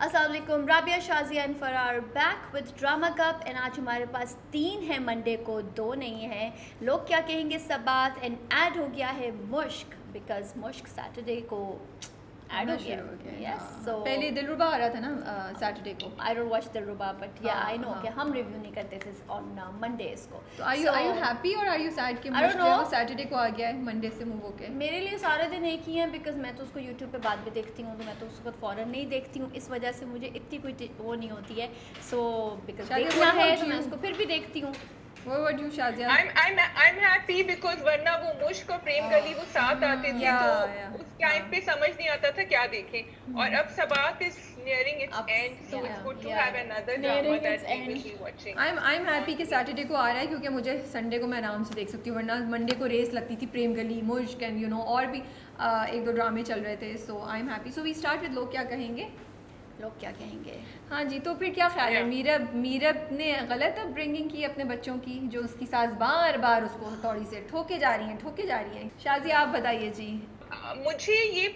अस्सलाम वालेकुम, राबिया, शाजिया एंड फरार back with drama cup. And आज हमारे पास 3 है, मंडे को 2 नहीं है। लोग क्या कहेंगे सब बात एंड ऐड हो गया है मुश्क, बिकॉज मुश्क सैटरडे को ऐड हो गया। यस, सो पहले दिलरुबा आ रहा था ना सैटरडे को। I don't watch Dilruba but yeah I no कि हम हाँ। रिव्यू नहीं करते थे ऑन मंडेज को। तो आर यू हैप्पी और आर यू सैड कि I don't know. सैटरडे को आ गया है, मंडे से मूव होके? मेरे लिए सारे दिन एक ही हैं, बिकॉज मैं तो उसको यूट्यूब पे बाद में देखती हूँ, तो मैं तो उसको फ़ौरन नहीं देखती हूँ। इस वजह से मुझे इतनी कोई वो नहीं होती है। सो बिकॉज शायद देखना what है about तो मैं you? उसको फिर भी देखती हूँ। What you Shazia? I'm happy because वरना वो मुश्क और प्रेम गली वो साथ आते थे yeah, तो उस टाइम पे समझ नहीं आता था क्या देखें। और अब सबात is nearing its end, so it's good to have another drama that we will be watching. I'm happy कि सैटरडे को आ रहा है, क्योंकि मुझे संडे को मैं आराम से देख सकती हूँ, वरना मंडे को रेस लगती थी प्रेम गली, मुश्क एंड और भी एक दो ड्रामे चल रहे थे। So I am happy. So we start with लोग क्या कहेंगे। लोग क्या कहेंगे? हाँ जी, तो फिर क्या ख्याल है? Yeah. मीरब ने गलत अपब्रिंगिंग की अपने बच्चों की, जो उसकी सास बार बार उसको हथौड़ी से ठोके जा रही हैं। शाजी आप बताइए जी। मुझे ये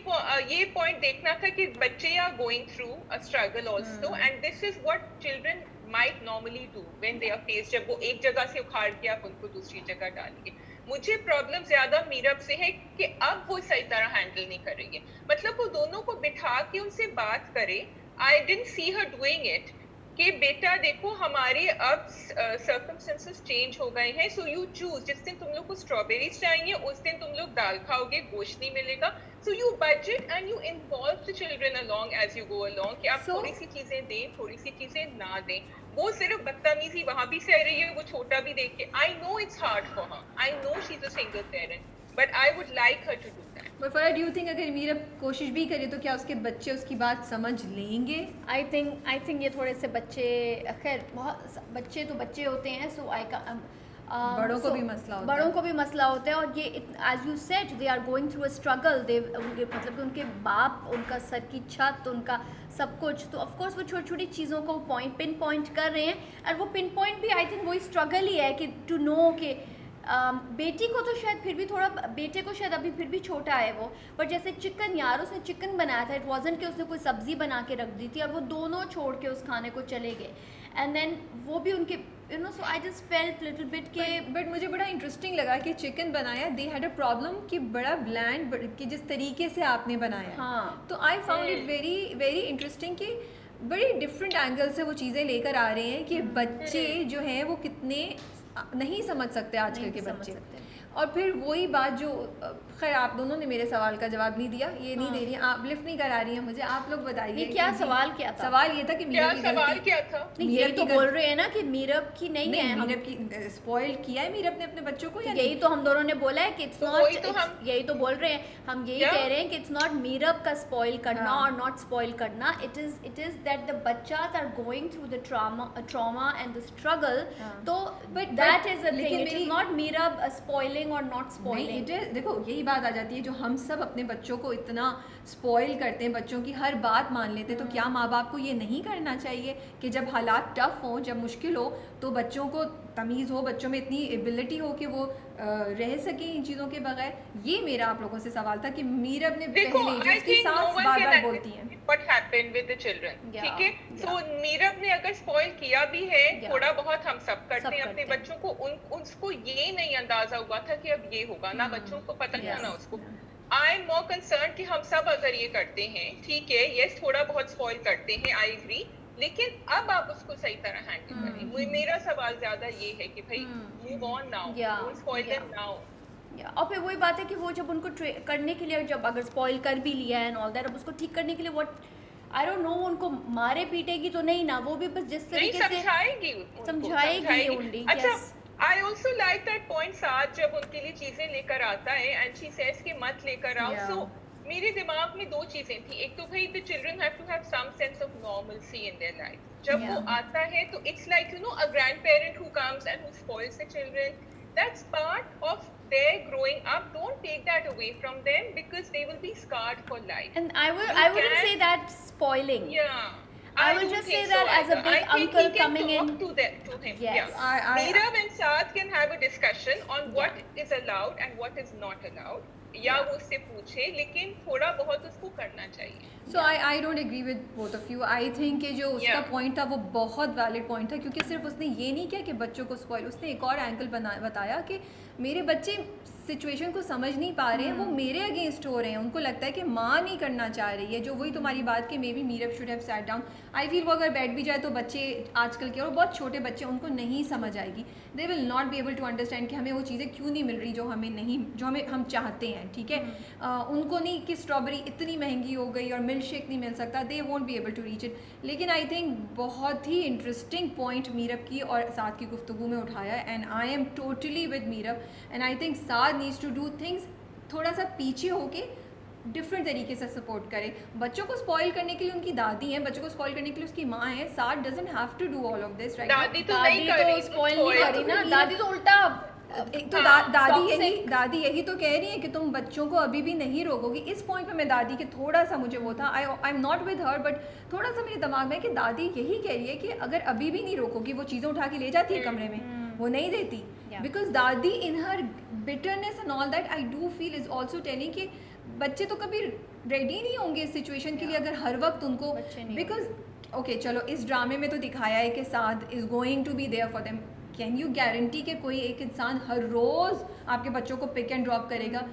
पॉइंट देखना था कि बच्चे are going through a struggle also and this is what children might normally do when they are faced. जब वो एक जगह से उखाड़ के आप उनको दूसरी जगह डालिए। मुझे प्रॉब्लम ज्यादा मीरब से है कि अब वो सही तरह हैंडल नहीं कर रही है। मतलब वो दोनों को बिठा के उनसे बात करे। I didn't see her doing it कि बेटा देखो हमारे अब सर्कमस्टेंसेस चेंज हो गए हैं, सो यू चूज। जिस दिन तुम लोग को स्ट्रॉबेरीज चाहिए उस दिन तुम लोग दाल खाओगे, गोश्त नहीं मिलेगा। So you budget and you involve the children along as you go along कि आप थोड़ी सी चीजें दें, थोड़ी सी चीजें ना दें। वो सिर्फ बदतमीजी वहां भी सह रही है, वो छोटा भी देख के। I know it's hard for her, I know she is a single parent, but I would like her to do that. But for do you think अगर मीरब कोशिश भी करे तो क्या उसके बच्चे उसकी बात समझ लेंगे? आई थिंक ये थोड़े से बच्चे, खैर बहुत बच्चे तो बच्चे होते हैं। सो बड़ों को भी मसला होता है। बड़ों को भी मसला होता है। और ये as you said they are going through a struggle. They मतलब कि उनके बाप, उनका सर की छत, उनका सब कुछ, तो ऑफ कोर्स वो छोटी छोटी चीज़ों को पिन पॉइंट कर रहे हैं। और वो पिन पॉइंट भी आई थिंक वही स्ट्रगल ही है कि टू नो कि बेटी को तो शायद फिर भी थोड़ा, बेटे को शायद अभी फिर भी छोटा है वो, पर जैसे चिकन, यार उसने चिकन बनाया था, इट वाजंट कि उसने कोई सब्ज़ी बना के रख दी थी और वो दोनों छोड़ के उस खाने को चले गए। एंड देन वो भी उनके so I just felt little bit के। बट मुझे बड़ा इंटरेस्टिंग लगा कि चिकन बनाया, दे हैड अ प्रॉब्लम कि बड़ा ब्लैंड कि जिस तरीके से आपने बनाया। हाँ, तो I found it very very interesting कि बड़ी डिफरेंट एंगल से वो चीज़ें लेकर आ रहे हैं कि बच्चे जो हैं वो कितने नहीं समझ सकते आजकल के बच्चे। और फिर वही बात जो, खैर आप दोनों ने मेरे सवाल का जवाब नहीं दिया, ये नहीं दे रही हैं, आप लिफ्ट नहीं करा रही हैं मुझे। आप लोग बताइए ये क्या सवाल क्या था? सवाल ये था कि क्या मीरब की सवाल गलती, क्या था? नहीं, यही तो बोल रहे हैं ना कि मीरब की नहीं है। मीरब की स्पॉइल किया है मीरब ने अपने बच्चों को, या यही तो हम दोनों ने बोला है कि इट्स तो नॉट, वही तो हम यही तो बोल रहे हैं हम, यही कह रहे हैं कि इट्स नॉट मीरब का स्पॉइल करना और नॉट स्पॉइल करना। इट इज दैट द बच्चास are going through the trauma and the struggle. तो but that is a thing, it is not mere spoiling और नॉट स्पॉइलिंग। देखो यही बात आ जाती है, जो हम सब अपने बच्चों को इतना स्पॉइल करते हैं, बच्चों की हर बात मान लेते हैं, तो क्या माँ बाप को ये नहीं करना चाहिए कि जब हालात टफ हों, जब मुश्किल हो, तो बच्चों को तमीज़ हो, बच्चों में इतनी एबिलिटी हो कि वो रह सकें इन चीज़ों के बगैर। ये मेरा आप लोगों से सवाल था कि मीरब ने पहले जो उसकी सास बार बार बोलती हैं what happened with the children, ठीक है। सो मीरब ने अगर स्पॉइल किया भी है, थोड़ा बहुत हम सब करते हैं अपने बच्चों को। उसको ये नहीं अंदाजा हुआ था कि अब ये होगा ना, बच्चों को पता था ना उसको। आई एम मोर कंसर्न कि हम सब अगर ये करते हैं, ठीक है, यस थोड़ा बहुत स्पॉइल करते हैं, आई एग्री, लेकिन अब आप उसको सही तरह हैंडल करें। मेरा सवाल ज्यादा ये है कि भाई move on now, don't spoil them now. और फिर वही बात है कि वो जब उनको करने के लिए, जब अगर स्पॉइल कर भी लिया है एंड ऑल दैट, अब उसको ठीक करने के लिए व्हाट, आई डोंट नो, उनको मारे पीटेगी तो नहीं ना, वो भी बस जिस तरीके से समझाएगी ओनली। अच्छा, I also like that point साथ जब उनके लिए चीजें लेकर आता है एंड शी सेज कि मत लेकर आओ। सो मेरे दिमाग में दो चीजें थी। एक तो भाई the children have to have some sense of normalcy in their life. जब वो आता है तो it's like a grandparent who comes and who spoils the children. That's part of their growing up. Don't take that away from them because they will be scarred for life. And I wouldn't say that spoiling. Yeah. I will just say that as a big uncle coming in. To him. Yes. Yeah. Meerab and Saad can have a discussion on what is allowed and what is not allowed. या वो उससे पूछे, लेकिन थोड़ा बहुत उसको करना चाहिए। So I don't agree with both of you. I think कि जो उसका Yeah. पॉइंट था वो बहुत वैलिड पॉइंट था, क्योंकि सिर्फ उसने ये नहीं किया कि बच्चों को स्पॉइल, उसने एक और एंगल बताया कि मेरे बच्चे सिचुएशन को समझ नहीं पा रहे हैं, वो मेरे अगेंस्ट हो रहे हैं, उनको लगता है कि माँ नहीं करना चाह रही है, जो वही तुम्हारी बात कि may be Meerab should have sat down. I feel वो अगर बैठ भी जाए तो बच्चे आजकल के और बहुत छोटे बच्चे, उनको नहीं समझ आएगी. They will not be able to understand कि हमें वो चीज़ें क्यों नहीं मिल रही जो हमें हम चाहते हैं. ठीक है, उनको नहीं कि स्ट्रॉबेरी इतनी महंगी हो गई और मिल्क शेक नहीं मिल सकता, they won't be able to reach it. लेकिन आई थिंक बहुत ही इंटरेस्टिंग पॉइंट मीरब की और साद की गुफ्तगू में उठाया, and I am totally with Meerab. And I think Saad needs to do things थोड़ा सा पीछे होके डिफरेंट तरीके से सपोर्ट करे. बच्चों को स्पॉइल करने के लिए उनकी दादी है, बच्चों को स्पॉइल करने के लिए उसकी माँ है. Saad doesn't have to do all of this right. दादी तो नहीं कर रही, स्पॉइल नहीं कर रही ना, तो दादी तो उल्टा एक तो हाँ, दादी यही तो कह रही है कि तुम बच्चों को अभी भी नहीं रोकोगी. इस पॉइंट पे मैं दादी के थोड़ा सा मुझे वो था, आई am not with her, but थोड़ा सा मेरे दिमाग में कि दादी यही कह रही है कि अगर अभी भी नहीं रोकोगी, वो चीज़ें उठा के ले जाती है कमरे में, वो नहीं देती. बिकॉज दादी in her bitterness and all that I do feel is also telling कि बच्चे तो कभी रेडी नहीं होंगे इस सिचुएशन के लिए अगर हर वक्त उनको, बिकॉज ओके चलो इस ड्रामे में तो दिखाया है कि Saad is going to be there for them. Can you guarantee कि कोई एक इंसान हर रोज़ आपके बच्चों को पिक एंड ड्रॉप करेगा?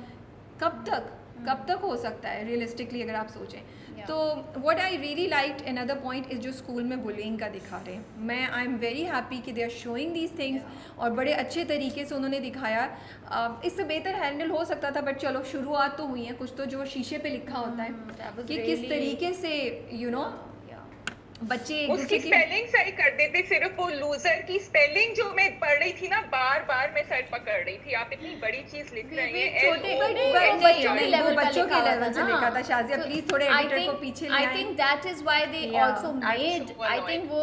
कब तक हो सकता है रियलिस्टिकली अगर आप सोचें. तो what I really liked another point is जो स्कूल में बुलिंग का दिखा रहे हैं. मैं आई एम वेरी हैप्पी कि they are showing these things, और बड़े अच्छे तरीके से उन्होंने दिखाया. इससे बेहतर हैंडल हो सकता था, बट चलो शुरुआत तो हुई है. कुछ तो जो शीशे पे लिखा होता है कि किस तरीके से यू नो बच्चे एक उसकी दूसरे की स्पेलिंग सही कर देते. सिर्फ वो लूजर की स्पेलिंग जो मैं पढ़ रही थी ना, बार बार मैं सर पकड़ रही थी. आप इतनी बड़ी चीज लिख रही हैं. वो बच्चों के लेवल से लिखा था. शाजिया प्लीज थोड़े एडिटर को पीछे ले आएं. I think that is why they also made, I think वो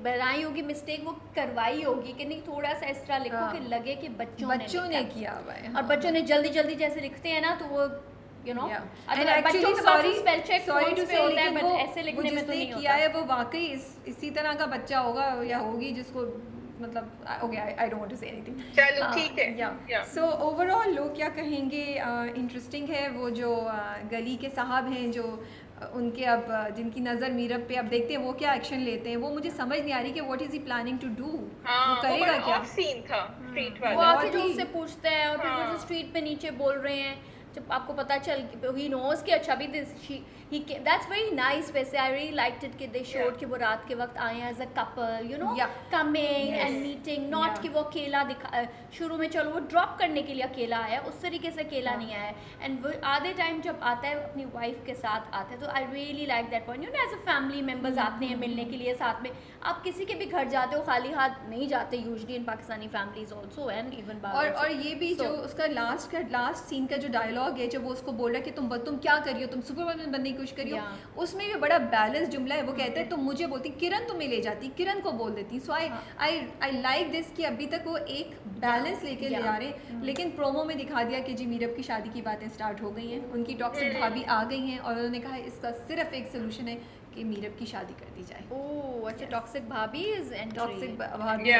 बनाई होगी मिस्टेक, वो करवाई होगी कि नहीं थोड़ा सा इस तरह लिखो कि लगे कि बच्चों ने किया हुआ है. और बच्चों ने जल्दी जल्दी जैसे लिखते हैं ना, तो वो you know, and actually sorry to say, लेकिन but वो ऐसे लिखने में तो नहीं किया होता है वो वाकई इसी तरह का बच्चा होगा या होगी जिसको मतलब okay I don't want to say anything. चलो ठीक है. सो ओवरऑल लोग क्या कहेंगे, इंटरेस्टिंग है. वो जो गली के साहब हैं जो उनके अब जिनकी नज़र मीरब पे, अब देखते हैं वो क्या एक्शन लेते हैं. वो मुझे समझ नहीं आ रही कि what is he planning to do. वो करेगा क्या? सीन था स्ट्रीट वो वाला. आके जो उससे पूछते हैं और फिर वो जो स्ट्रीट पे नीचे बोल रहे हैं, जब आपको पता चल ही नोज कि अच्छा भी दैट्स वेरी नाइस. वैसे आई रियली लाइक्ड इट कि दे शोड कि वो रात के वक्त आए as a couple, you know, coming and meeting, not कि वो अकेला दिखा. शुरू में चलो वो ड्रॉप करने के लिए अकेला आया, उस तरीके से अकेला नहीं आया. एंड वो आधे टाइम जब आता है अपनी वाइफ के साथ आता है, तो I really like that point. You know, as a family members आते हैं मिलने के लिए साथ में. आप किसी के भी घर जाते हो खाली हाथ नहीं जाते usually in Pakistani families also and even और ये भी जो उसका लास्ट सीन का जो डायलॉग है, जब वो उसको बोल रहा है कि तुम क्या कर रही हो, तुम सुपरवुमन बनने की कोशिश कर रही हो, उसमें भी बड़ा बैलेंस जुमला है. वो कहता है तुम मुझे बोलती, किरण तुम्हें ले जाती, किरण को बोल देती. सो आई लाइक दिस कि अभी तक वो एक बैलेंस लेके ले जा रहे हैं. लेकिन प्रोमो में दिखा दिया कि जी मीरब की शादी की बातें स्टार्ट हो गई हैं, उनकी टॉक्सिक भाभी आ गई हैं, और उन्होंने कहा इसका सिर्फ एक सोल्यूशन है कि मीरब की शादी कर दी जाए. ओह अच्छा, टॉक्सिक भाभी इज टॉक्सिक भाभी.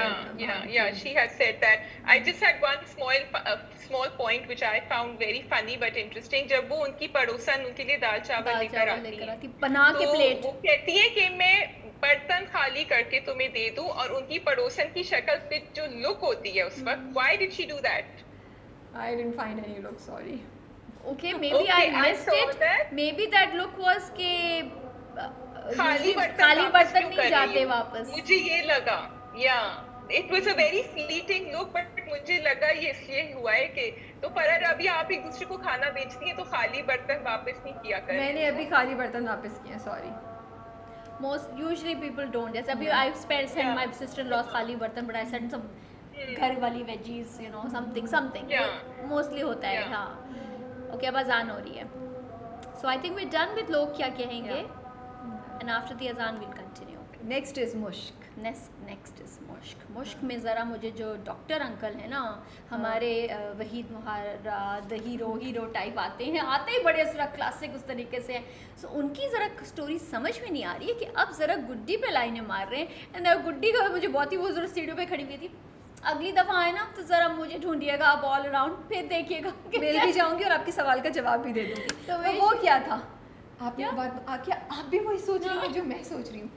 Yeah, she has said that. I just had one small point which I found very funny but interesting. जब वो उनकी पड़ोसन उनके लिए दाल चावल लेकर आती है, बना के तो प्लेट, वो कहती है कि मैं बर्तन खाली करके तुम्हें दे दूं, और उनकी पड़ोसन की शक्ल पे जो लुक होती है उस वक्त, why did she do that? I didn't find any look, sorry. Okay, maybe I missed it. Maybe that look was के खाली बर्तन नहीं जाते वापस. मुझे ये लगा, it was a very fleeting look, but मुझे लगा ये इसलिए हुआ है कि तो पर अभी आप एक दूसरे को खाना बेचती हैं तो खाली बर्तन वापस नहीं किया करें. मैंने अभी खाली बर्तन वापस किए, sorry. Most usually people don't. जैसे अभी I sent my sister-in-law खाली बर्तन, but I sent some घर वाली veggies, you know, something. Mostly होता है. हाँ. Okay, अब अजान हो रही है. So I think we're done with लोग क्या कहेंगे. And after the azan we'll continue. Next is मुश्क. Next is मुश्क में ज़रा मुझे जो डॉक्टर अंकल है ना हमारे वहीद मुहारा द हीरो टाइप आते ही बड़े ज़रा क्लासिक उस तरीके से. सो उनकी ज़रा स्टोरी समझ में नहीं आ रही है कि अब ज़रा गुड्डी पे लाइनें मार रहे हैं. एंड गुड्डी का मुझे बहुत ही वो ज़रा सीढ़ियों पे खड़ी हुई थी. अगली दफ़ा आए ना तो ज़रा मुझे ढूंढिएगा आप ऑल अराउंड, फिर देखिएगा मिल भी जाऊंगी और आपके सवाल का जवाब भी दे दूंगी. तो वो क्या था आपने क्या? बात क्या आप भी वही सोच रही हैं जो मैं सोच रही हूँ?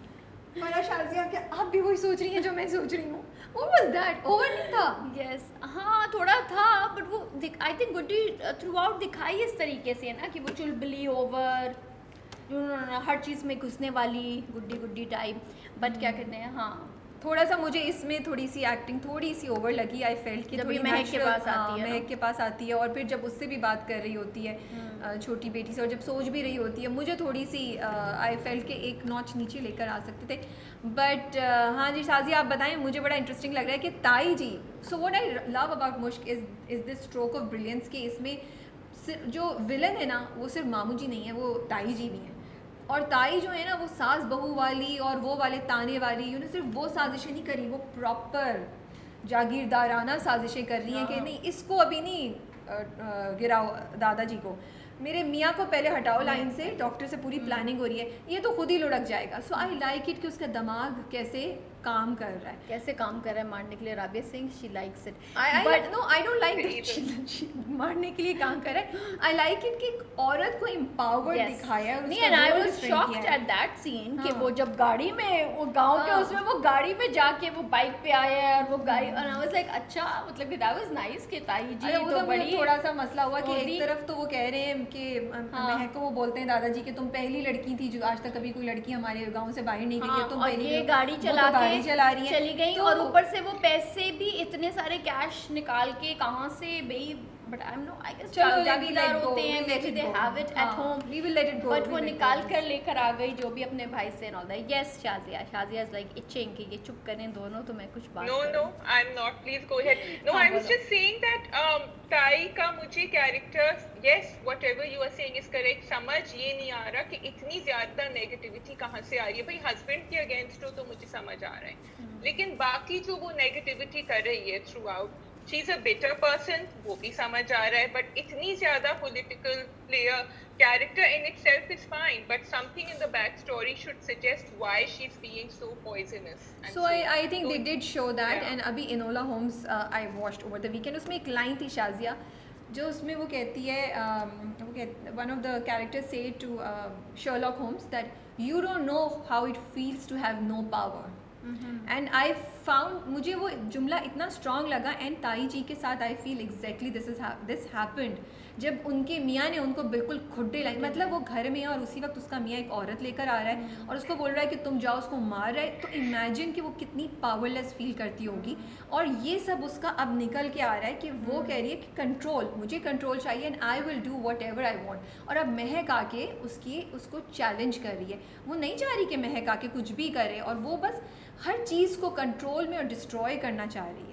फरा शाजिया, क्या आप भी वही सोच रही हैं जो मैं सोच रही हूँ? What was that? ओवर नहीं था? यस हाँ थोड़ा था बट वो I think Guddi through out दिखाई इस तरीके से है ना कि वो चुलबुली ओवर हर चीज़ में घुसने वाली गुड्डी गुड्डी टाइप बट क्या कहते हैं हाँ थोड़ा सा मुझे इसमें थोड़ी सी एक्टिंग थोड़ी सी ओवर लगी। आई फेल्ट कि जब थोड़ी ये महक के natural, पास आती है ना। महक के पास आती है और फिर जब उससे भी बात कर रही होती है छोटी बेटी से और जब सोच भी रही होती है, मुझे थोड़ी सी आई फेल्ट के एक नॉच नीचे लेकर आ सकते थे। बट हाँ जी शाजिया आप बताएं, मुझे बड़ा इंटरेस्टिंग लग रहा है कि Tai ji, so what I love about Mushk is this stroke of brilliance कि इसमें जो विलन है ना वो सिर्फ मामू जी नहीं है, वो ताई जी भी हैं। और ताई जो है ना वो सास बहू वाली और वो वाले ताने वाली, सिर्फ वो साजिशें नहीं करी, वो प्रॉपर जागीरदाराना साजिशें कर रही हैं कि नहीं इसको अभी नहीं गिराओ दादाजी को, मेरे मियाँ को पहले हटाओ लाइन से, डॉक्टर से पूरी प्लानिंग हो रही है, ये तो खुद ही लुढ़क जाएगा। सो आई लाइक इट कि उसका दिमाग कैसे काम कर रहा है, कैसे काम कर रहा है मारने के लिए। Rabia Singh she likes it but no I don't like that मारने के लिए काम कर रहा है। आई लाइक इट कि एक औरत को एम्पावर्ड दिखाया है। नहीं and I was shocked at that scene कि वो जब गाड़ी में वो गांव के उसमें वो गाड़ी में जाके वो बाइक पे आया है और वो गाड़ी और आई वाज लाइक अच्छा मतलब कि दैट वाज नाइस कि ताई जी वो तो बड़ी थोड़ा सा मसला हुआ कि होती- एक तरफ तो वो कह रहे हैं कि महक को वो बोलते हैं दादाजी कि तुम पहली लड़की थी जो आज तक कभी कोई लड़की हमारे गांव से बाहर नहीं गई है, तुम और पहली ये हो। गाड़ी वो तो चला गाड़ी के चला रही है चली गई तो और ऊपर से वो पैसे भी इतने सारे कैश निकाल के कहाँ से भाई but I am no I guess चलो, जागीरदार होते हैं maybe they have it at home we will let it go, but we वो will let निकाल go. कर लेकर आ गई जो भी अपने भाई से know that yes Shazia is like itching कि ये चुप करें दोनों तो मैं कुछ बात No, करूं। no, I'm not. Please go ahead. No, हाँ, I was बोलो। just saying that Tai का मुझे character, yes, whatever you are saying is correct. समझ ये नहीं आ रहा कि इतनी ज्यादा negativity कहाँ से आ रही है। भाई husband के against हो तो मुझे समझ आ रहा है। लेकिन बाकी जो वो negativity कर रही है throughout, she's a bitter person, वो भी समझ आ रहा है। But इतनी ज्यादा political player character in itself is fine, but something in the backstory should suggest why she's being so poisonous. and So I think they so- did show that Yeah. and अभी Enola Holmes I watched over the weekend, उसमें एक line थी शाजिया जो उसमें वो कहती है one of the characters say to Sherlock Holmes that you don't know how it feels to have no power. And I found मुझे वो जुमला इतना स्ट्रॉन्ग लगा एंड ताई जी के साथ I feel exactly this happened जब उनके मियाँ ने उनको बिल्कुल खुड्डे लाई, मतलब वो घर में है और उसी वक्त उसका मियाँ एक औरत लेकर आ रहा है और उसको बोल रहा है कि तुम जाओ, उसको मार रहा है, तो इमेजिन कि वो कितनी पावरलेस फील करती होगी। और ये सब उसका अब निकल के आ रहा है कि वो कह रही है कि कंट्रोल, मुझे कंट्रोल चाहिए and I will do what ever I want. और अब महक आके उसको चैलेंज कर रही है, वो नहीं चाह रही कि महक आके कुछ भी करे और वो बस हर चीज़ को कंट्रोल में और डिस्ट्रॉय करना चाह रही है।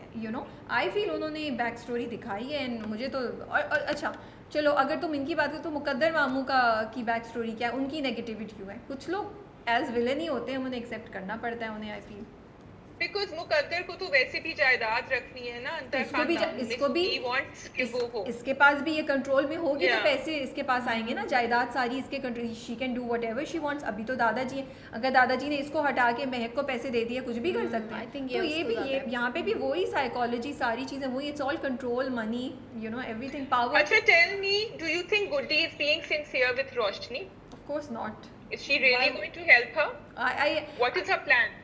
आई फील उन्होंने बैक स्टोरी दिखाई है एंड मुझे तो और अच्छा चलो अगर तुम इनकी बात करो तो मुकद्दर मामू की बैक स्टोरी क्या है, उनकी नेगेटिविटी क्यों है? कुछ लोग एज विलन ही होते हैं, उन्हें एक्सेप्ट करना पड़ता है उन्हें। आई फील बिकॉज मुकद्दर को तो वैसे भी जायदाद रखनी है ना अंतर इसको भी he wants कि वो हो। इसके पास भी ये कंट्रोल में होगी तो Yeah. पैसे इसके पास आएंगे ना, जायदाद सारी इसके control, she can do what ever she wants. अभी तो दादाजी हैं, अगर दादाजी ने इसको हटा के महक को पैसे दे दिए कुछ भी कर सकते हैं। I think तो ये ये उसको भी ज़्यादा ये है। यहाँ पे भी वही साइकोलॉजी सारी चीज़ें वही, it's all control, money, everything, power. अच्छा tell me, do you think Goody is being sincere with Roshni? Of course not. Is she really Why? going to help her? I What is her plan?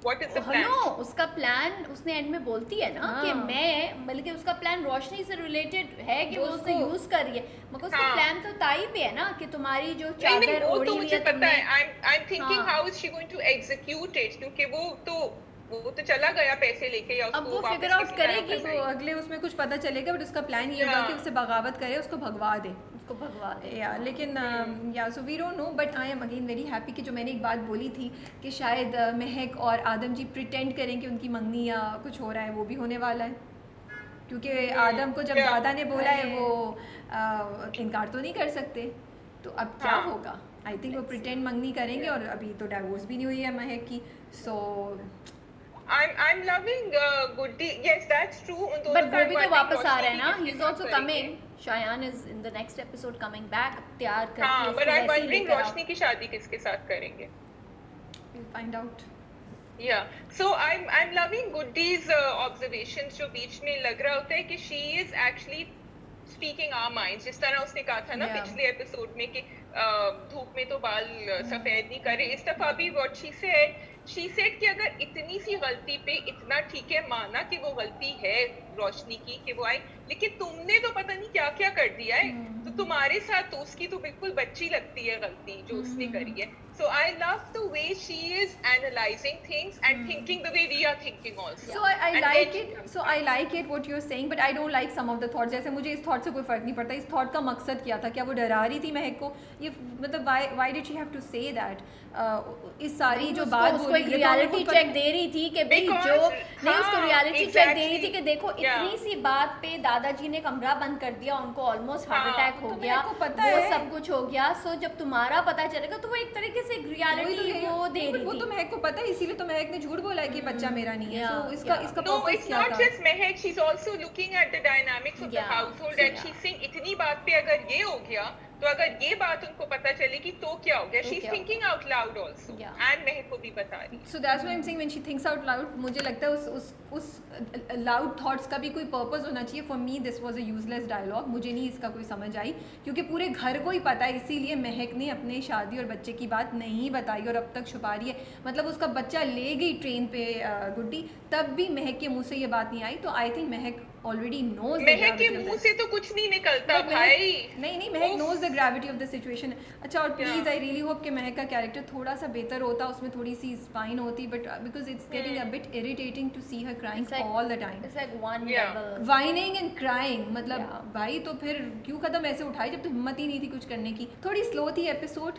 What is the plan? No उसका plan उसने end में बोलती है ना कि हाँ। मैं बल्कि उसका प्लान रोशनी से रिलेटेड है कि वो उसे उसको- यूज कर रही है, मगर उसका हाँ। प्लान तो ताई पे है ना कि तुम्हारी जो नहीं नहीं चादर वो ओढ़ी तो हुई मुझे है पता तुमने है। I'm thinking हाँ। how is she going to execute it? क्योंकि वो तो चला गया पैसे लेके या अब उसको वो वापस figure out किसी तरह करेगी, फंसाई। तो अगले उसमें कुछ पता चलेगा, बट उसका प्लान ये होगा Yeah. कि उससे बगावत करे, उसको भगवा दे। उसको भगवा दे। या लेकिन yeah so we don't know, but I am again very happy कि जो मैंने एक बात बोली थी कि शायद महक और आदम जी प्रिटेंड करें कि उनकी मंगनी या कुछ हो रहा है, वो भी होने वाला है। क्योंकि आदम को जब Yeah. दादा ने बोला है वो इनकार तो नहीं कर सकते, तो अब क्या हाँ. होगा? आई थिंक वो प्रिटेंड मंगनी करेंगे और अभी तो डाइवोर्स भी नहीं हुई है महक की, सो I'm loving Goody. Yes, that's true. उन दोनों बट का वो भी तो bonding वापस आ रोशनी रहा है ना, भी ही इज किसके आल्सो साथ करेंगे। Coming, Shayan is in the next episode coming back तैयार करके हाँ, उसको but I'm वैसे ही wondering लेकर आओ। रोशनी की शादी किसके साथ करेंगे? Find out. Yeah. So I'm loving Goody's observations जो बीच में लग रहा होता है कि she is actually speaking our minds, जिस तरह उसने कहा था ना Yeah. पिछले एपिसोड में कि धूप में तो बाल सफेद नहीं करे। इस दफा भी व्हाट शी सेड कि अगर इतनी सी गलती पे इतना ठीक है, माना कि वो गलती है रोशनी की कि वो आई, लेकिन तुमने तो पता नहीं क्या क्या कर दिया है, तो तुम्हारे साथ तो उसकी तो बिल्कुल बच्ची लगती है गलती जो उसने करी है। So I love the way she is analyzing things and thinking the way we are thinking also. So I And like then- it. So I like it what you're saying, but I don't like some of the thoughts. जैसे मुझे इस thought से कोई फर्क नहीं पड़ता, इस thought का मकसद क्या था? क्या वो डरा रही थी महक को? ये मतलब why did she have to say that? इस सारी जो बात उसको बोली एक है, तो रियलिटी हमको चेक दे रही थी कि भाई Because- जो नहीं, उसको हाँ, रियलिटी चेक दे रही थी exactly. कि देखो Yeah. इतनी सी बात पे दादाजी ने कमरा बंद कर दिया, उनको ऑलमोस्ट हार्ट हाँ, अटैक हो तो गया, मेरे को पता वो है। सब कुछ हो गया। सो जब तुम्हारा पता चलेगा तो वो एक तरीके से वही तो रियलिटी है। वो दे नहीं, रही वो तो थी। महक को पता है, इसीलिए तो महक ने झूठ बोला है कि बच्चा मेरा नहीं है। Yeah, So इसका yeah. इसका No, purpose it's क्या not था? just Mehak. She's also looking at the dynamics of the Yeah, household, and yeah. she's saying इतनी बात पे अगर ये हो गया, तो अगर ये बात उनको पता चलेगी तो क्या हो गया? तो She's क्या thinking out loud also, Yeah. and Mehak को भी बता रही। So that's why I'm saying when she thinks out loud, मुझे लगता है उस loud thoughts का भी कोई purpose होना चाहिए. For me this was a useless dialogue. मुझे नहीं इसका कोई समझ आई, क्योंकि पूरे घर को ही पता है, इसीलिए महक ने अपने शादी और बच्चे की बात नहीं बताई और अब तक छुपा रही है। मतलब उसका बच्चा ले गई ट्रेन पे गुड्डी, तब भी महक के मुंह से ये बात नहीं आई, तो I think Mahak already knows महक के मुंह से तो कुछ नहीं निकलता भाई। नहीं महक उफ। Knows the gravity of the situation. अच्छा, और प्लीज आई रियली होप कि महक का कैरेक्टर थोड़ा सा बेहतर होता, उसमें थोड़ी सी स्पाइन होती, but because it's getting a bit irritating to see her crying It's like- all the time, It's like one Yeah. level. Whining and crying. मतलब Yeah. भाई तो फिर क्यों कदम ऐसे उठाए जब तो हिम्मत ही नहीं थी कुछ करने की। थोड़ी स्लो थी episode,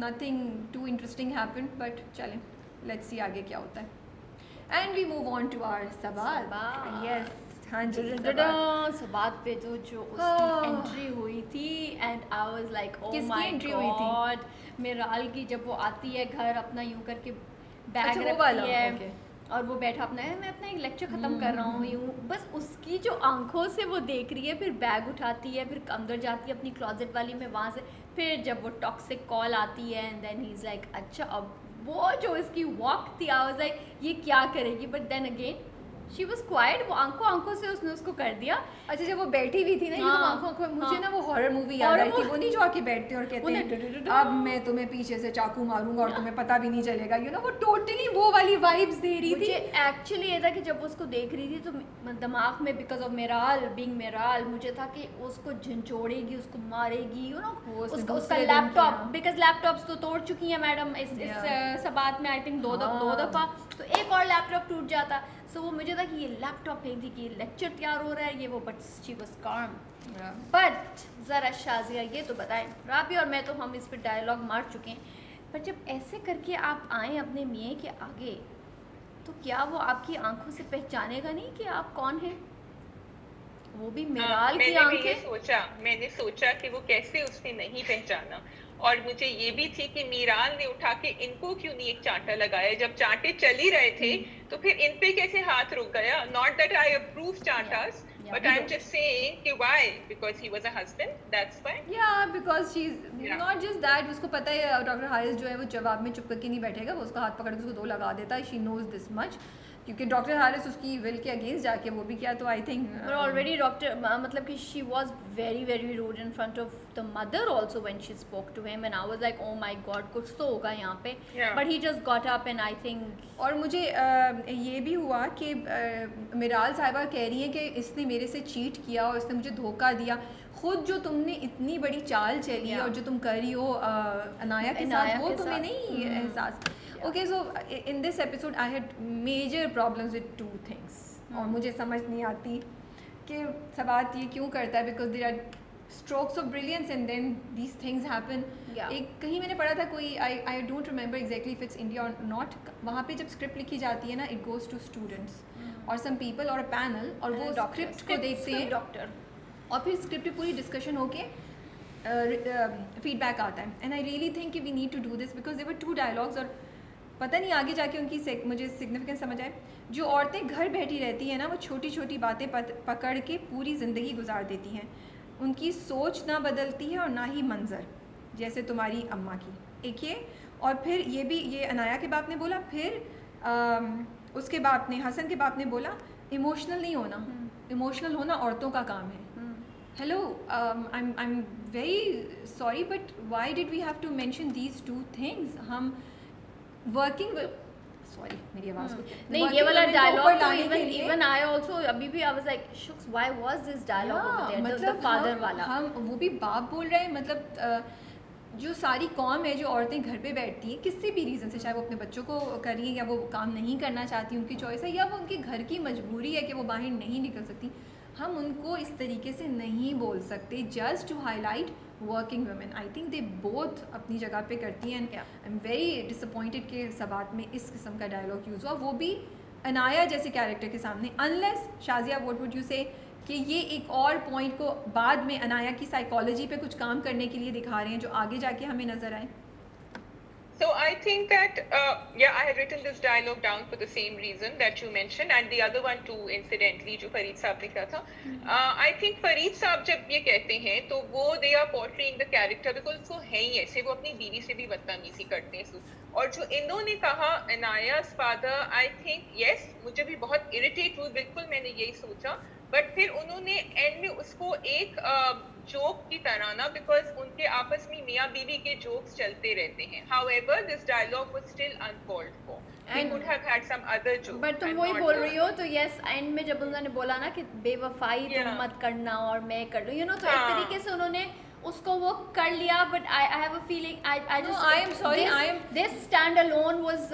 nothing too interesting happened, but चलें लेट्स सी आगे क्या होता है। And we move on to our Sabaat. Sabaat. Yes, हाँ जी, सबात। डडडडा, सबात पे तो जो उसकी हाँ। एंट्री हुई थी, and I was like oh किसकी माय entry हुई थी? गॉड। मेराल की जब वो आती है घर, अपना यूं करके बैग अच्छा, वो रखती वाला, है okay. और वो बैठा अपना है, मैं अपना एक लेक्चर खत्म कर रहा हूँ यूं, बस उसकी जो आंखों से वो देख रही है, फिर बैग उठाती है, फिर अंदर जाती है अपनी क्लोजेट वाली में, वहाँ से फिर जब वो टॉक्सिक कॉल आती है, and then he is like अच्छा, अब वो जो इसकी वॉक थी, आई वाज लाइक ये क्या करेगी, but then again she was quite, वो आंखों से उसने उसको कर दिया। अच्छा, जब वो बैठी हुई थी ना, हाँ, एकदम आंखों मुझे हाँ। ना वो हॉरर मूवी याद Horror आई थी। movie। वो नहीं जो आके बैठते और कहते उन्हें हैं डुडुडुडु। अब मैं तुम्हें पीछे से चाकू मारूंगा और तुम्हें पता भी नहीं चलेगा, यू नो, वो टोटली वो वाली वाइब्स दे रही मुझे थी। एक्चुअली ये था कि जब उसको देख रही थी तो दिमाग में because of Meral being Meral, मुझे था कि उसको झंझोड़ेगी, उसको मारेगी, यू नो, वो उसने उसका दूसरे दिन लैपटॉप, किया। बिकॉज लैपटॉप्स तो तोड़ चुकी हैं मैडम इस Yeah. सबात में, आई थिंक दो हाँ। दफ़ा, तो एक और लैपटॉप टूट जाता। सो वो मुझे था कि ये लैपटॉप फेंक दी कि ये लेक्चर तैयार हो रहा है, ये वो, बट शी वाज काम। बट ज़रा शाजिया ये तो बताएं, राबी और मैं तो हम इस पर डायलॉग मार चुके हैं, पर जब ऐसे करके आप आएँ अपने मियाँ के आगे, तो क्या वो आपकी आंखों से पहचानेगा नहीं कि आप कौन हैं? वो भी मेराल की आंखें। मैंने सोचा कि वो कैसे उसने नहीं पहचाना, और मुझे ये भी थी कि मीराल ने उठा के इनको क्यों नहीं एक चांटा लगाया, जब चांटे चल ही रहे थे तो फिर इन पे कैसे हाथ रुक गया। नॉट दैट आई अप्रूव चांटास, Yeah, but we I'm don't. just saying कि why, because he was a husband, that's why. Yeah, because she's Yeah. not just that, उसको पता है डॉक्टर हारिस जो है वो जवाब में चुप करके नहीं बैठेगा, वो उसका हाथ पकड़ के उसको दो लगा देता है। शी नोज दिस मच, क्योंकि डॉक्टर हारिस उसकी विल के अगेंस्ट जाके वो भी किया, तो I think But already doctor मतलब कि she was very very rude in front of the mother also when she spoke to him, and I was like oh my god, कुछ तो होगा यहाँ पे। Yeah. But he just got up and I think और मुझे ये भी हुआ कि मिराल साहिबा कह रही हैं कि इसने मेरे से चीट किया और इसने मुझे धोखा दिया। खुद जो तुमने इतनी बड़ी चाल चली है Yeah. और जो तुम कर रही हो अनाया के अनाया साथ, वो के तुम्हें साथ। नहीं एहसास। Okay, so in this episode I had major problems with two things, और मुझे समझ नहीं आती कि सबात ये क्यों करता है, because there are strokes of brilliance and then these things happen. Yeah. एक कहीं मैंने पढ़ा था कोई, I don't remember exactly if it's India or not, वहाँ पे जब स्क्रिप्ट लिखी जाती है ना, it goes to students or some people or a panel, और वो स्क्रिप्ट को देखते हैं डॉक्टर, और फिर स्क्रिप्ट पे पूरी डिस्कशन होके फीडबैक आता है। एंड आई रियली थिंक कि we need to do this, because there were 2 dialogues, और पता नहीं आगे जाके उनकी मुझे सिग्निफिकेंस समझ आए। जो औरतें घर बैठी रहती हैं ना, वो छोटी छोटी बातें पकड़ के पूरी ज़िंदगी गुजार देती हैं, उनकी सोच ना बदलती है और ना ही मंज़र, जैसे तुम्हारी अम्मा की। एक ये, और फिर ये भी, ये अनाया के बाप ने बोला, फिर उसके बाप ने, हसन के बाप ने बोला इमोशनल नहीं होना, इमोशनल होना औरतों का काम है। Hello, I am very sorry, but why did we have to mention these two things? हम working with, sorry मेरी आवाज़ को नहीं ये वाला डायलॉग तो इवन आई आल्सो अभी भी I was like shucks why was this dialogue over there the father वाला हम वो भी बाप बोल रहे हैं, मतलब जो सारी कौम है, जो औरतें घर पे बैठती हैं किसी भी रीज़न से, चाहे वो अपने बच्चों को कर रही हैं या वो काम नहीं करना चाहती, उनकी चॉइस है, या वो उनके घर की मजबूरी है कि वो बाहर नहीं निकल सकती, हम उनको इस तरीके से नहीं बोल सकते just to highlight working women. I think they both अपनी जगह पे करती हैं. And I am very disappointed कि सबात में इस किस्म का डायलॉग यूज़ हुआ, वो भी अनाया जैसे कैरेक्टर के सामने. Unless Shazia what would you से कि ये एक और पॉइंट को बाद में अनाया की साइकोलॉजी पे कुछ काम करने के लिए दिखा रहे हैं जो आगे जाके हमें नज़र आए. So I think that I had written this dialogue down for the same reason that you mentioned, and the other one too, incidentally, जो फरीद साहब ने कहा था. I think फरीद साहब जब ये कहते हैं तो वो they are portraying the character because वो है ही ऐसे, वो अपनी बीवी से भी बदतमीजी करते हैं. और जो इन्होंने कहा अनाया's father, I think yes, मुझे भी बहुत irritate हुई, बिल्कुल मैंने यही सोचा, बट फिर उन्होंने एंड में उसको एक जोक की तरह ना, बिकॉज उनके आपस में मियाँ बीवी के जोक्स चलते रहते हैं. However, this dialogue was still uncalled for. He could have had some other joke. But तुम वही बोल रही हो तो यस, एंड में जब उन्होंने बोला ना कि बेवफाई तुम मत करना और मैं कर लूँ, तो एक तरीके से उन्होंने उसको वो कर लिया. But I have a feeling I just I am sorry, I am this stand alone was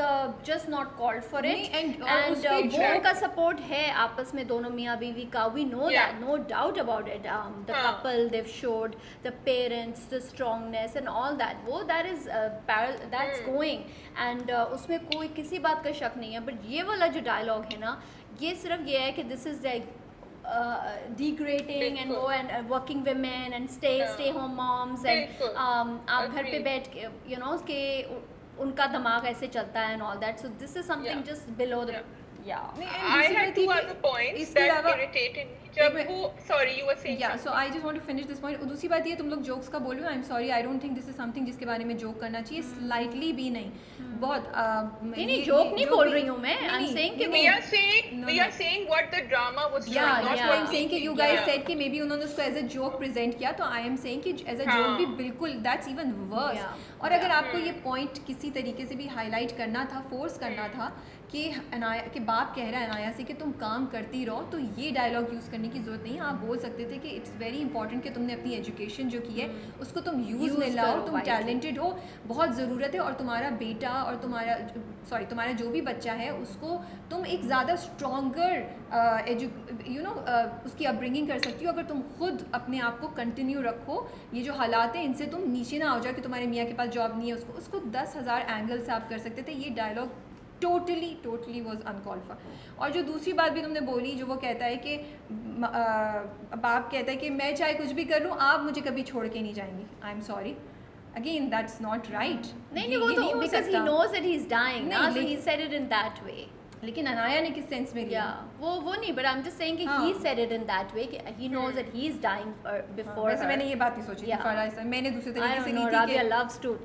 just not called for it. And वो उनका सपोर्ट है आपस में दोनों मियाँ बीवी का. We know that, no doubt about it. The couple they've showed the parents the strongness and all that, वो that is that's going. And उसमें कोई किसी बात का शक नहीं है. बट ये वाला जो डायलॉग है ना, ये सिर्फ ये है कि this is like degrading and go and working women and stay home moms and आप घर पे बैठ के कि उनका दिमाग ऐसे चलता है and all that. So this is something just below the I had two other points that irritated me. जब वो sorry you were saying so I just want to finish this point. दूसरी बात ये, तुम लोग जोक्स का बोल रहे हो, I'm sorry, I don't think this is something जिसके बारे में जोक करना चाहिए, slightly भी नहीं. बहुत नहीं जोक नहीं बोल रही हूँ मैं. I'm saying कि we are saying what the drama was showing. Not what I'm saying कि you guys said कि maybe उन्होंने उसको as a joke present किया, तो I am saying कि as a joke भी बिल्कुल that's even worse. और अगर आपको ये point किसी तरीके से भी highlight करना था, force करना था कि अनाया के बाप कह रहा है अनाया से कि तुम काम करती रहो, तो ये डायलॉग यूज़ करने की ज़रूरत नहीं है. आप बोल सकते थे कि इट्स वेरी इंपॉर्टेंट कि तुमने अपनी एजुकेशन जो की है उसको तुम यूज़ में लाओ, तुम टैलेंटेड हो, बहुत ज़रूरत है, और तुम्हारा बेटा और तुम्हारा जो भी बच्चा है उसको तुम एक ज़्यादा स्ट्रॉन्गर उसकी अपब्रिंगिंग कर सकती हो अगर तुम खुद अपने आप को कंटिन्यू रखो. ये जो हालात हैं इनसे तुम नीचे ना हो जाओ कि तुम्हारे मियाँ के पास जॉब नहीं है, उसको 10,000 एंगल से आप कर सकते थे. ये dialogue totally was uncalled for. और जो दूसरी बात भी तुमने बोली, जो वो कहता है कि बाप कहता है कि मैं चाहे कुछ भी कर लूँ, आप मुझे कभी छोड़ के नहीं जाएंगी. I am sorry, again that's not right. नहीं वो तो because he knows that he is dying ना, so he said it in that way. लेकिन अनाया ने किस सेंस में लिया वो नहीं, but I am just saying कि he said it in that way कि he knows that he is dying before. वैसे मैंने ये बात नहीं सोची थी फराह, मैंने दूसरे तरीके से ली थी कि लव्स टू.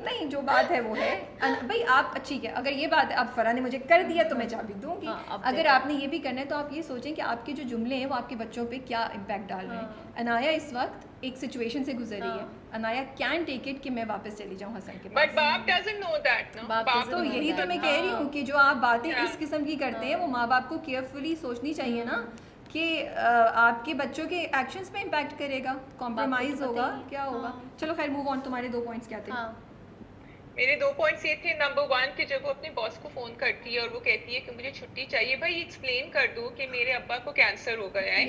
नहीं, जो बात है वो है भाई. आप ठीक है, अगर ये बात अब फरा ने मुझे कर दिया तो मैं चाबी दूंगी. अगर आपने ये भी करना है तो आप ये सोचें कि आपके जो जुमले हैं वो आपके बच्चों पे क्या इम्पैक्ट डाल रहे हैं. अनाया इस वक्त एक सिचुएशन से गुजर रही है. अनाया कैन टेक इट कि मैं वापस चली जाऊँ हसन के पास. बट बाप डजंट नो दैट ना. बाप तो यही तो मैं कह रही हूँ कि जो आप बातें इस किस्म की करते हैं वो माँ बाप को केयरफुली सोचनी चाहिए ना कि आपके बच्चों के एक्शंस पे इम्पैक्ट करेगा, कॉम्प्रोमाइज़ होगा, क्या होगा. चलो खैर मूव ऑन. तुम्हारे 2 पॉइंट्स क्या थे? मेरे 2 पॉइंट्स ये थे. नंबर 1 कि जब वो अपने बॉस को फोन करती है और वो कहती है कि मुझे छुट्टी चाहिए, भाई एक्सप्लेन कर दो कि मेरे अब्बा को कैंसर हो गया है.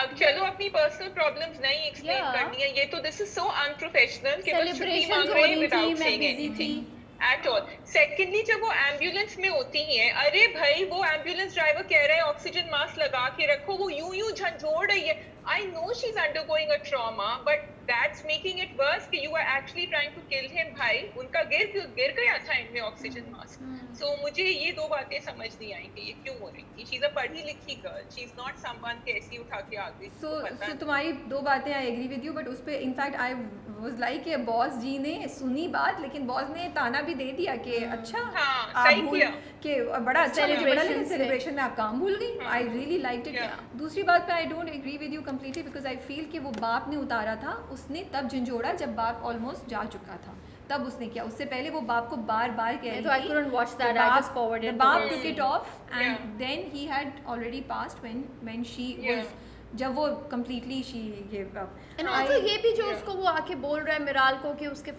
अब चलो अपनी पर्सनल प्रॉब्लम्स नहीं एक्सप्लेन करनी है, ये तो दिस इज सो अनप्रोफेशनल कि बस छुट्टी मांग रहे हैं without saying anything at all. Secondly जब वो एम्बुलेंस में होती हैं, अरे भाई वो एम्बुलेंस ड्राइवर कह रहा है ऑक्सीजन मास्क लगा के रखो, वो यूं झंझोड़ रही है. I know she's undergoing a trauma, but that's making it worse कि you are actually trying to kill him. भाई उनका गिर गया था इनमें ऑक्सीजन मास्क. So मुझे ये 2 बातें समझ नहीं आई कि ये क्यों हो रही थी. She's a पढ़ी लिखी girl, she's not someone कि ऐसी उठा के आ गई. So तुम्हारी 2 बातें I agree with you, but उस पे in fact I was like कि बॉस जी ने सुनी बात, लेकिन बॉस ने ताना भी दे दिया कि अच्छा सही किया कि बड़ा अच्छा सेलिब्रेशन में आप काम भूल गई. I really liked it. दूसरी बात पे I don't agree with you completely because I feel कि वो बाप ने उतारा था, उसने तब झंझोड़ा जब बाप ऑलमोस्ट जा चुका था, तब उसने किया। उससे पहले वो बाप को बार बार कह रही तो I थी, couldn't watch that, the I बाप- just forwarded the the बाप whole took scene. it off and Yeah. then he had already passed when she Yeah. was, जब वो completely she gave up. And I- also ये भी जो yeah. उसको वो आके बोल रहा है मिराल को कि उसके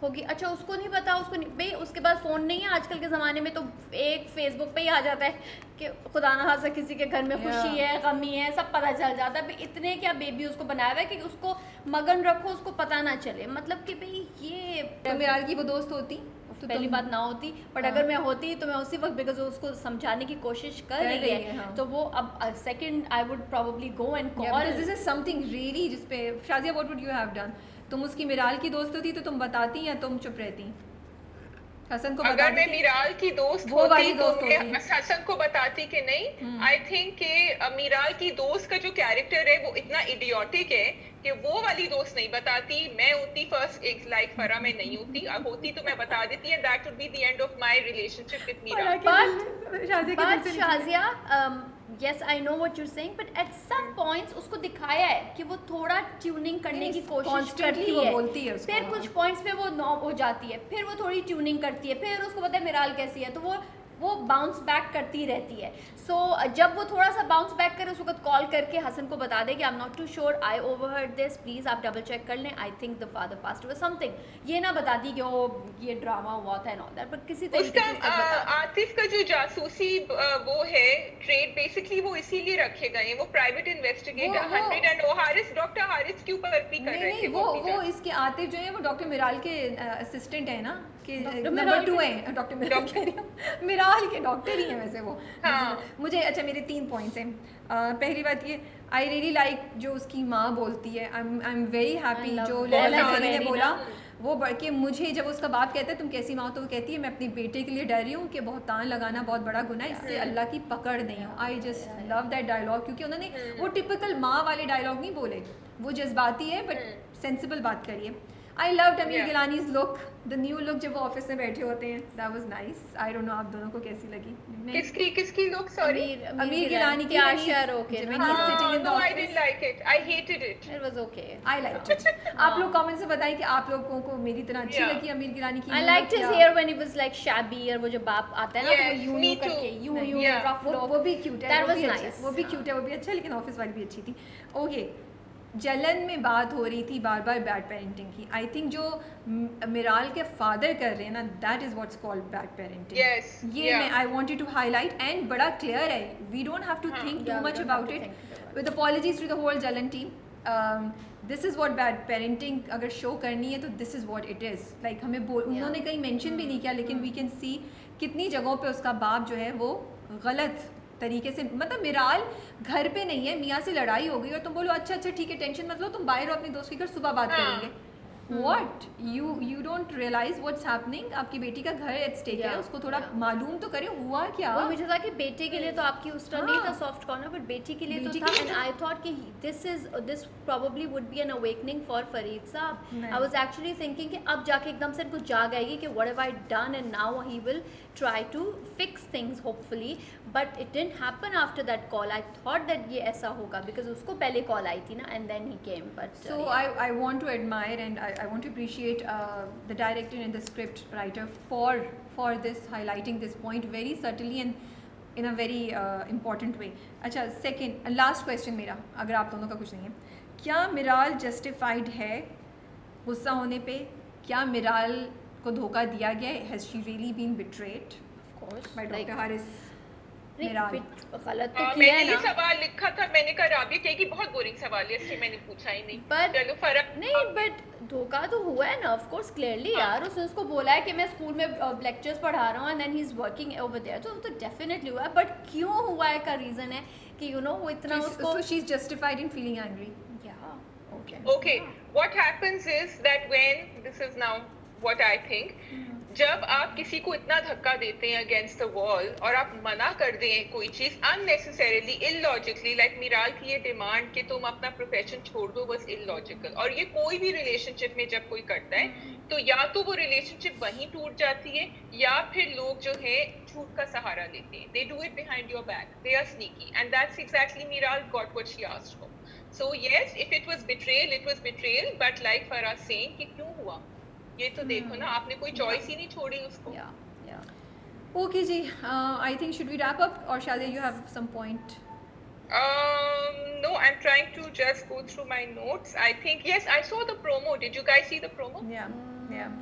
होगी, अच्छा उसको नहीं पता, उसको नहीं भाई, उसके पास फ़ोन नहीं है आजकल के ज़माने में, तो एक फेसबुक पे ही आ जाता है कि खुदा ना खास्ता किसी के घर में Yeah. खुशी है, गमी है, सब पता चल जाता है भाई। इतने क्या बेबी उसको बनाया हुआ है कि उसको मगन रखो, उसको पता ना चले, मतलब कि भाई ये तो मिराल की वो दोस्त होती तो पहली तुम- बात ना होती, बट हाँ। अगर मैं होती तो मैं उसी वक्त, बिकॉज उसको समझाने की कोशिश कर रही है, हाँ। तो वो अब second I would probably go and Yeah, call. because this is something really जिसपे Shazia what would you have done? तुम उसकी मिराल की दोस्त होती तो तुम बताती या तुम चुप रहती? हसन को बता अगर मैं देती? मिराल की दोस्त वो वाली होती तो दोस्त मैं होती। हसन को बताती कि नहीं। आई थिंक कि मिराल की दोस्त का जो कैरेक्टर है वो इतना इडियोटिक है कि वो वाली दोस्त नहीं बताती। मैं होती फर्स्ट एक लाइक फरा में नहीं होती, अब होती तो मैं बता देती है। That would be the end of my relationship with मिराल। But Shazia, yes, I know what you're saying, but at some points उसको दिखाया है कि वो थोड़ा ट्यूनिंग करने नहीं, की कोशिश constantly करती वो है, बोलती है उसको, फिर हाँ। कुछ पॉइंट्स पे वो नॉ हो जाती है, फिर वो थोड़ी ट्यूनिंग करती है, फिर उसको पता है मिराल कैसी है, तो वो बाउंस बैक करती रहती है। सो जब वो थोड़ा सा बाउंस बैक करे, उस वक्त कॉल करके हसन को बता दे कि I am not too sure, I overheard this, please आप डबल चेक कर लें, I think the father passed away something. ये ना बता दी कि ओ ये ड्रामा हुआ था एंड ऑल दैट, बट किसी तरीके उसका से उसका बता दी। आतिफ का जो जासूसी वो है ट्रेड, बेसिकली वो इसीलिए रखे गए हैं। वो प्राइवेट इन्वेस्टिगेटर वो- 100 एंड हारिस, डॉक्टर हारिस के ऊपर भी कर नहीं रहे नहीं, थे वो इसके आते जो है वो डॉक्टर मिराल के असिस्टेंट है ना, कि डॉक्टर नंबर मिराल 2 के- है। डॉक्टर मिराल कह रही हूँ, मिराल के डॉक्टर ही हैं वैसे वो। हाँ। मुझे अच्छा मेरे 3 पॉइंट्स हैं। पहली बात ये, आई रियली लाइक जो उसकी माँ बोलती है, आई am very happy I love जो that. लैला बहुत फजली ने very बोला nice. वो बढ़ के मुझे, जब उसका बाप कहता है तुम कैसी माँ हो, तो वो कहती है मैं अपने बेटे के लिए डर रही हूँ कि बहुतान लगाना बहुत बड़ा गुनाह है, इससे अल्लाह की पकड़ नहीं हो। I just love that dialogue, क्योंकि उन्होंने वो टिपिकल माँ वाले डायलॉग नहीं बोले, वो जज्बाती है बट सेंसिबल बात करिए। I loved Amir Yeah. Gilani's look, the new look जब वो ऑफिस में बैठे होते हैं, that was nice. I don't know आप दोनों को कैसी लगी? किसकी लुक? सॉरी। अमीर गिलानी की क्या when he's- share okay when he's sitting in the no I office. Didn't like it, I hated it. It was okay. I like it. आप लोग कमेंट्स में बताएं कि आप लोगों को मेरी तरह अच्छी Yeah. लगी अमीर गिलानी की I new liked look his या- hair when he was like shabby, और वो जो बाप आता है ना, तो Yes, वो यूं me यूं करके too. यूं Yeah. रफ वो लोग। भी क्यूट है, That वो was भी अच्छा है, nice. वो भी क्यूट है, वो भी अच्छा है, लेकिन ऑफिस वाली भी अच्छी थी। ओके, जलन में बात हो रही थी बार बार बैड पेरेंटिंग की। आई थिंक जो मिराल के फादर कर रहे हैं ना, that is what's called bad parenting. Yes, ये yeah. मैं I wanted to highlight, and बड़ा क्लियर है, we don't have to think Yeah, too we much don't have about to it. think about it. With apologies to the whole Jalan team, this is what bad parenting अगर show करनी है तो this is what it is. Like हमें उन्होंने कहीं mention भी नहीं किया, लेकिन वी कैन सी कितनी जगहों पे उसका बाप जो है वो गलत तरीके से, मतलब मिराल घर पे नहीं है, मियाँ से लड़ाई हो गई और तुम बोलो अच्छा अच्छा ठीक है टेंशन मत लो, तुम बाहर हो अपने दोस्त के घर, सुबह बात हाँ। करेंगे। What you don't realize what's happening. आपकी बेटी का घर एट स्टेक है, Yeah, उसको थोड़ा yeah. मालूम तो करे हुआ क्या। वो मुझे था कि बेटे के लिए तो आपकी उस तरह नहीं था हाँ। सॉफ्ट कॉर्नर, बट बेटी के लिए तो बेटी था। के एंड लिए आई थॉट कि this probably would be an awakening for Fareed sahab. नहीं। आई वाज एक्चुअली थिंकिंग कि अब जाके एकदम से कुछ जाग आएगी कि what have I done, and now he will try to fix things hopefully, but it didn't happen after that call. I thought that ये ऐसा होगा बिकॉज उसको पहले कॉल आई थी ना, and then he came. But So I want to admire and I want to appreciate the director and the script writer for this highlighting this point very subtly and in a very important way. अच्छा, second last question मेरा, अगर आप दोनों का कुछ नहीं है, क्या मिराल justified है गुस्सा होने पे? क्या मिराल को धोखा दिया गया है? Has she really been betrayed by Dr. Haris? मिराल गलत तो किया मैंने है ये ना। सवाल लिखा था, मैंने कहा राबिया कहेगी बहुत बोरिंग सवाल है, इसलिए मैंने पूछा ही नहीं। But- चलो फर्क नहीं, बट धोखा तो हुआ है ना, ऑफ कोर्स क्लियरली यार। उसने उसको बोला है कि मैं स्कूल में लेक्चर्स पढ़ा रहा हूँ and then he is working over there, तो डेफिनेटली हुआ है। बट क्यों हुआ है का रीजन है कि यू नो वो इतना उसको So she's justified in feeling angry. या Okay. Okay, what happens is that when this is now what I think, जब आप किसी को इतना धक्का देते हैं अगेंस्ट द वॉल और आप मना कर दें कोई चीज अननेसेसरीली, इलॉजिकली, लाइक मिराल की ये डिमांड कि तुम अपना प्रोफेशन छोड़ दो, बस इलॉजिकल। और ये कोई भी रिलेशनशिप में जब कोई करता है तो या तो वो रिलेशनशिप वहीं टूट जाती है, या फिर लोग जो है झूठ का सहारा लेते हैं। They do it behind your back, they are sneaky, and that's exactly Miral got what she asked for. So yes, if it was betrayal, but like Farah saying कि क्यों हुआ, ये तो देखो ना, आपने कोई choice ही नहीं छोड़ी उसको. yeah ओके जी, I think should we wrap up और Shadi you have some point? No, I'm trying to just go through my notes. I think yes, I saw the promo. Did you guys see the promo? Yeah.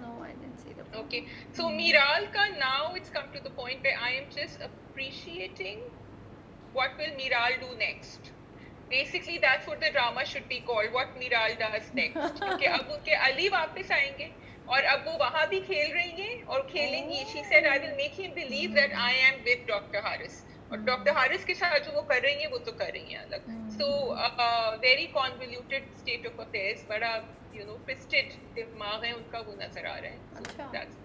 no I didn't see the Okay, so Miral ka now it's come to the point where I am just appreciating what will Miral do next. Basically, that's what the drama should be called. What Miral does next. क्योंकि अब उनके अली वापस आएंगे और अब वो वहाँ भी खेल रही हैं और खेलेंगी. She said, I will make him believe that I am with Dr. Haris. और डॉक्टर हारिस के साथ जो वो कर रही हैं वो तो कर रही हैं अलग. So very convoluted state of affairs. बड़ा twisted दिमाग है उनका, वो नजर आ रहा है. अच्छा. That's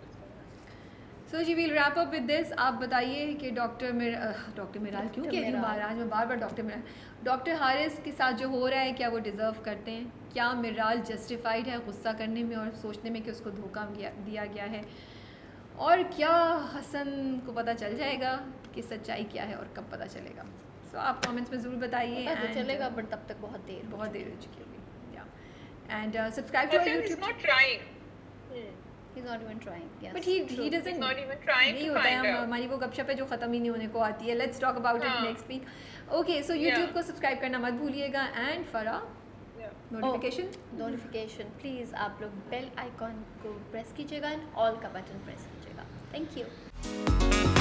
सो जी we'll wrap up with this. आप बताइए कि डॉक्टर मिराल क्यों कह रही हूँ आज मैं बार बार डॉक्टर हारिस के साथ जो हो रहा है, क्या वो डिज़र्व करते हैं? क्या मिराल जस्टिफाइड है गुस्सा करने में और सोचने में कि उसको धोखा दिया गया है? और क्या हसन को पता चल जाएगा कि सच्चाई क्या है और कब पता चलेगा? सो आप कमेंट्स में ज़रूर बताइए. पता तो चलेगा बट तब तक बहुत देर हो चुकी होगी. And subscribe to our Hassan is YouTube. not trying. he's not even trying. Yes, but he true. Doesn't He's not even trying यही to होता है. find out. हमारी वो गपशप है जो ख़त्म ही नहीं होने को आती है. लेट्स टॉक अबाउट इट हाँ. Next week. Okay, so YouTube Yeah. को सब्सक्राइब करना मत भूलिएगा. एंड फरा Yeah. नोटिफिकेशन. नोटिफिकेशन प्लीज़ आप लोग बेल आइकॉन को प्रेस कीजिएगा एंड ऑल का बटन प्रेस कीजिएगा. Thank you.